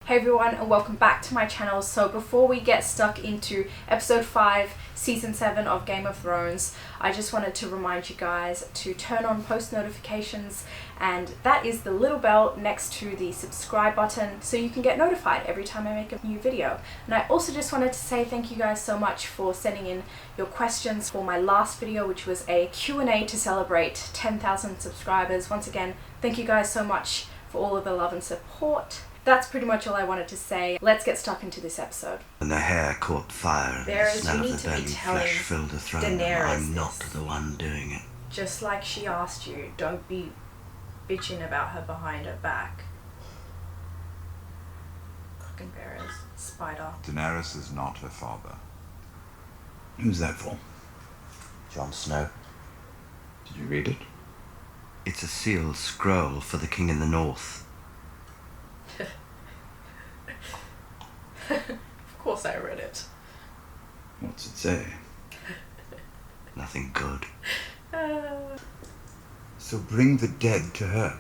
Hey everyone, and welcome back to my channel. So before we get stuck into episode 5 season 7 of Game of Thrones, I just wanted to remind you guys to turn on post notifications, and that is the little bell next to the subscribe button so you can get notified every time I make a new video. And I also just wanted to say thank you guys so much for sending in your questions for my last video, which was a Q&A to celebrate 10,000 subscribers. Once again, thank you guys so much for all of the love and support. That's pretty much all I wanted to say. Let's get stuck into this episode. And the hair caught fire, and the smell of the burning flesh filled the throne. Daenerys, I'm not the one doing it. Just like she asked you, don't be bitching about her behind her back. Fucking bearers, spider. Daenerys is not her father. Who's that for? Jon Snow. Did you read it? It's a sealed scroll for the king in the north. Of course I read it. What's it say? Nothing good. So bring the dead to her.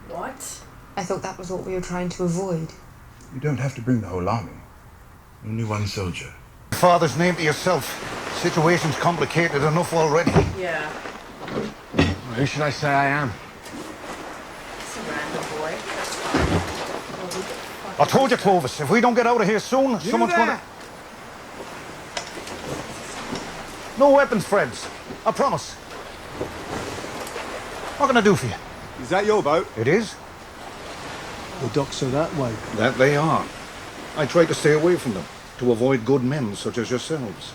What? I thought that was what we were trying to avoid. You don't have to bring the whole army. Only one soldier. Father's name to yourself. Situation's complicated enough already. Yeah. Who should I say I am? It's a random boy. That's fine. I told you, Clovis, if we don't get out of here soon, someone's gonna... No weapons, friends. I promise. What can I do for you? Is that your boat? It is. The docks are that way. That they are. I try to stay away from them, to avoid good men such as yourselves.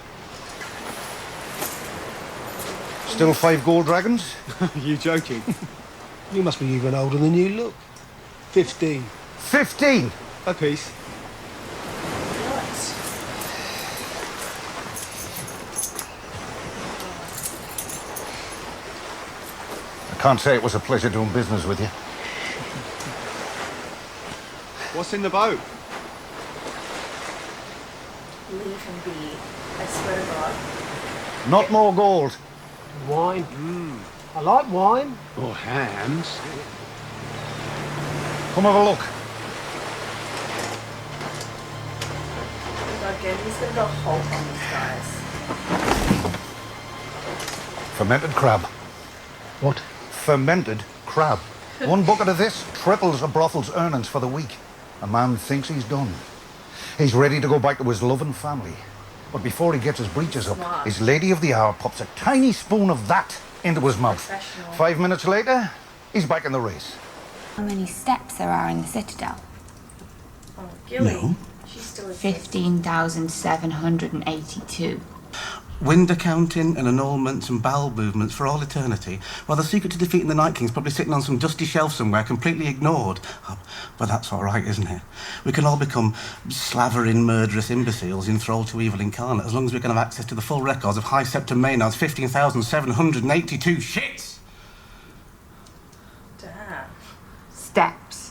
Still 5 gold dragons? You joking? You must be even older than you look. 15. 15! A piece. What? I can't say it was a pleasure doing business with you. What's in the boat? Leave him be. I swear to God. Not more gold. Wine. I like wine. Or hams. Come have a look. Again, he's gonna go Hulk on these guys. Fermented crab. What? Fermented crab. 1 bucket of this triples a brothel's earnings for the week. A man thinks he's done. He's ready to go back to his loving family. But before he gets his breeches up, Smart. his lady of the hour pops a tiny spoon of that into his mouth. Professional. 5 minutes later, he's back in the race. How many steps there are in the Citadel? Oh, Gilly. No. She's still a 15,782. Wind accounting and annulments and bowel movements for all eternity, while the secret to defeating the Night King's probably sitting on some dusty shelf somewhere, completely ignored. Oh, but that's all right, isn't it? We can all become slavering, murderous imbeciles enthralled to evil incarnate, as long as we can have access to the full records of High Septon Maynard's 15,782 shits! Damn. Steps.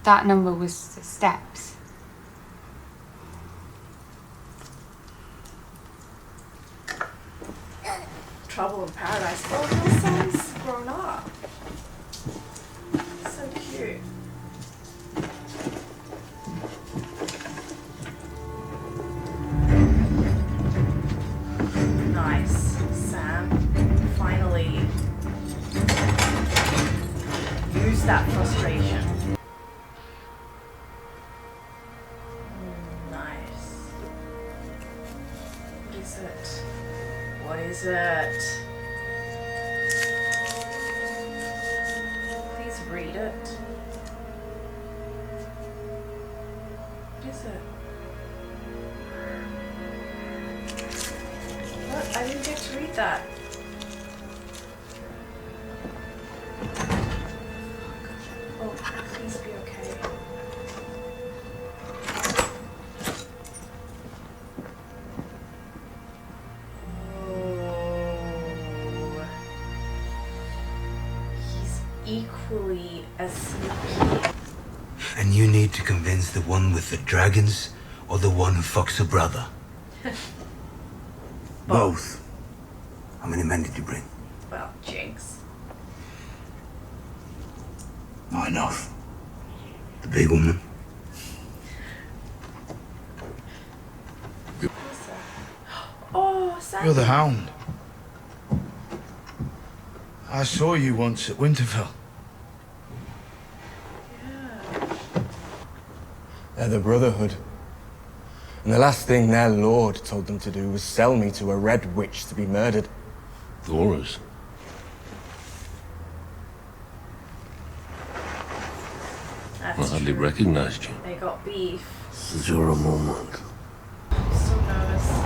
That number was the steps. Trouble in Paradise. Oh, her son's grown up. So cute. Nice. Sam, finally use that frustration. Nice. What is it? What is it? Please read it. What is it? What? I didn't get to read that. Oh, please be okay. Equally as sneaky. And you need to convince the one with the dragons or the one who fucks her brother. Both. How many men did you bring? Well, jinx. Not enough. The big woman. Oh, Sam. You're the Hound. I saw you once at Winterfell. They're the Brotherhood. And the last thing their lord told them to do was sell me to a red witch to be murdered. Horrors. I hardly recognized you. They got beef. This is your moment. I'm so nervous.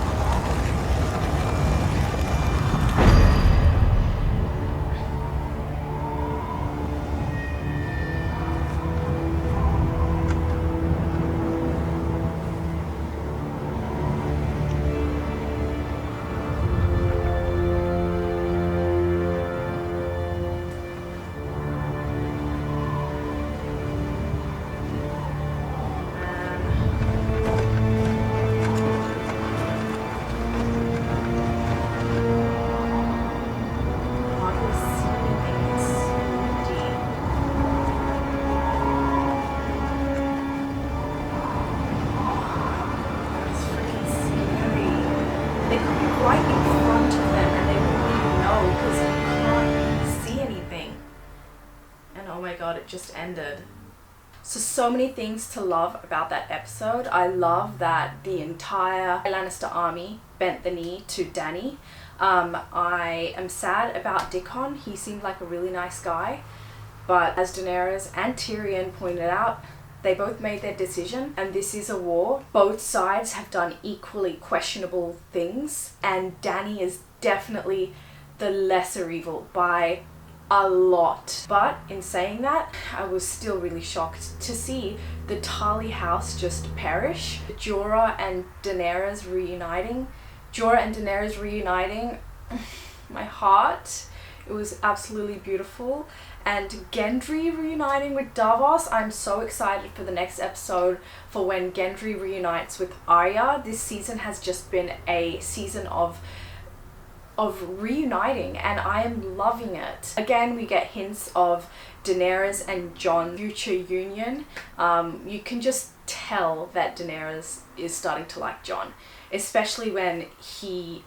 Right in front of them and they wouldn't even know because you can't see anything. And oh my god, it just ended. So many things to love about that episode. I love that the entire Lannister army bent the knee to Dany. I am sad about Dickon. He seemed like a really nice guy. But as Daenerys and Tyrion pointed out, they both made their decision, and this is a war. Both sides have done equally questionable things, and Dany is definitely the lesser evil by a lot. But in saying that, I was still really shocked to see the Tarly house just perish. Jorah and Daenerys reuniting. My heart. It was absolutely beautiful. And Gendry reuniting with Davos. I'm so excited for the next episode for when Gendry reunites with Arya. This season has just been a season of reuniting and I am loving it. Again, we get hints of Daenerys and Jon's future union. You can just tell that Daenerys is starting to like Jon, especially when he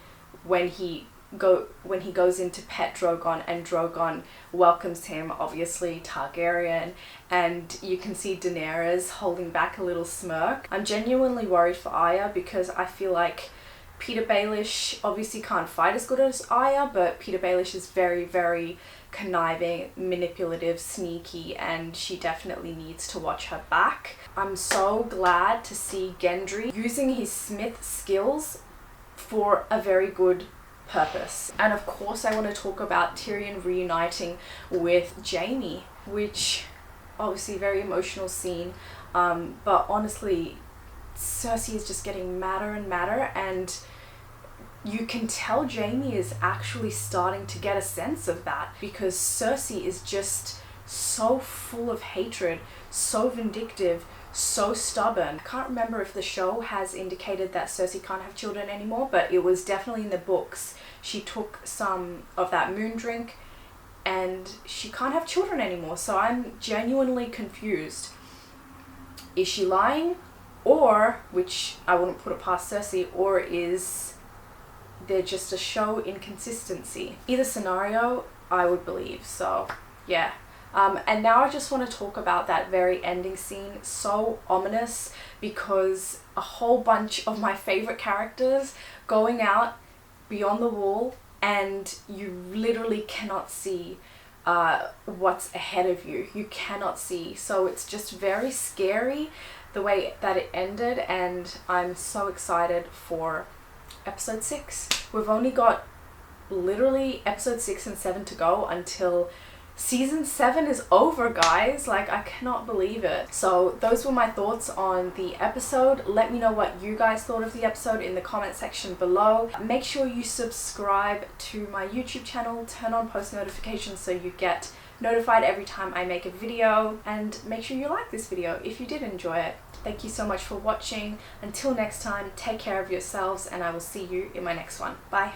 goes into pet Drogon and Drogon welcomes him, obviously Targaryen, and you can see Daenerys holding back a little smirk. I'm genuinely worried for Arya because I feel like Peter Baelish obviously can't fight as good as Arya, but Peter Baelish is very, very conniving, manipulative, sneaky, and she definitely needs to watch her back. I'm so glad to see Gendry using his Smith skills for a very good purpose. And of course I want to talk about Tyrion reuniting with Jaime, which obviously very emotional scene, but honestly Cersei is just getting madder and madder, and you can tell Jaime is actually starting to get a sense of that because Cersei is just so full of hatred, so vindictive, so stubborn. I can't remember if the show has indicated that Cersei can't have children anymore, but it was definitely in the books. She took some of that moon drink and she can't have children anymore, so I'm genuinely confused. Is she lying? Or, which I wouldn't put it past Cersei, or is there just a show inconsistency? Either scenario, I would believe, so yeah. And now I just want to talk about that very ending scene. So ominous because a whole bunch of my favorite characters going out beyond the wall and you literally cannot see what's ahead of you. You cannot see. So it's just very scary the way that it ended, and I'm so excited for episode 6. We've only got literally episode 6 and 7 to go until season 7 is over, guys. Like, I cannot believe it. So those were my thoughts on the episode. Let me know what you guys thought of the episode in the comment section below. Make sure you subscribe to my YouTube channel, turn on post notifications so you get notified every time I make a video, and make sure you like this video if you did enjoy it. Thank you so much for watching. Until next time, take care of yourselves and I will see you in my next one. Bye.